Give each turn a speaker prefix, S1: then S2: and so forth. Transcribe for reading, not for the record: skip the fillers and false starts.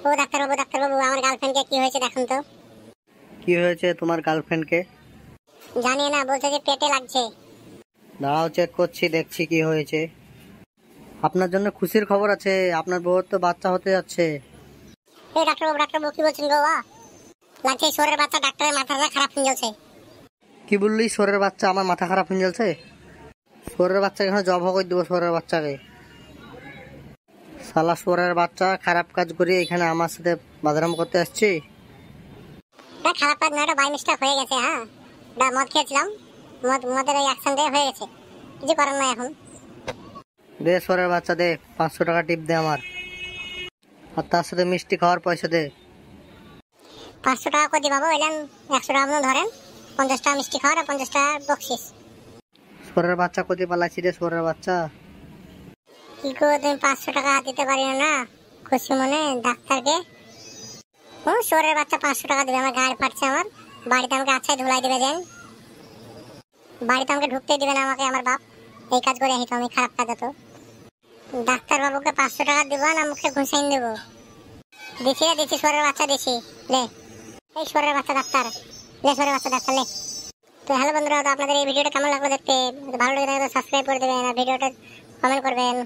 S1: ও doctor বাবু আমার গার্লফ্রেন্ডকে কি হয়েছে দেখুন তো।
S2: কি হয়েছে তোমার গার্লফ্রেন্ডকে?
S1: জানি না, বলছে যে পেটে লাগছে।
S2: দাঁড়াও, চেক করছি, দেখছি কি হয়েছে। আপনার জন্য খুশির খবর আছে, আপনার বউয়ের তো বাচ্চা হতে যাচ্ছে।
S1: এই ডাক্তার বাবু কি বলছেন গো? লাগছে শরীরের বাচ্চা, ডাক্তারের মাথাটা খারাপ হয়ে যাচ্ছে।
S2: কি বললি? সোরের বাচ্চা? আমার মাথা খারাপ হয়ে যাচ্ছে। সোরের বাচ্চাকে এখানে জব করে দেবো। সোরের বাচ্চাকে, শালা সোরের বাচ্চা, খারাপ কাজ করি এখানে আমার সাথে বাদরাম করতে আসছি।
S1: না খারাপ কাজ না, বাই মিস্টেক হয়ে গেছে। হ্যাঁ, মদ খেয়েছিলাম, মদের ওই অ্যাকশন দিয়ে হয়ে গেছে, কিছু করার নাই এখন।
S2: দে সোরের বাচ্চা দে, 500 টাকা টিপ দে আমার, আর তার সাথে মিষ্টি খাওয়ার পয়সা দে।
S1: 500 টাকা করে দিবাবো, এলেন 100 টাকা আপনার ধরেন, 50 টাকা মিষ্টি খাওয়ার আর 50 টাকা বকশিস।
S2: সোরের বাচ্চা কোথায় পালাইছি রে? সোরের বাচ্চা
S1: কি করে তুমি 500 টাকা দিতে পারি না খুশি মনে ডাক্তারকে? ও শোরের বাচ্চা 500 টাকা দিবে? আমার গাড়ি ফাটছে, আমার বাড়িতে আমাকে আচ্ছাই ধুলাই দিবে দেন, বাড়িতে আমাকে ঢুকতে দিবে না আমাকে আমার বাপ। এই কাজ করে আহিত আমি, খারাপ কাজ তো। ডাক্তার বাবুকে 500 টাকা দিব না মুখে ঘুষাইন দেবো? দিছি শোরের বাচ্চা দিছি, লে এই শোরের বাচ্চা ডাক্তার, লে শোরের বাচ্চা ডাক্তার লে। তো হ্যালো বন্ধুরা, তো আপনাদের এই ভিডিওটা কেমন লাগলো দেখতে? ভালো লাগে তো সাবস্ক্রাইব করে দেবেন আর ভিডিওটা কমেন্ট করবেন।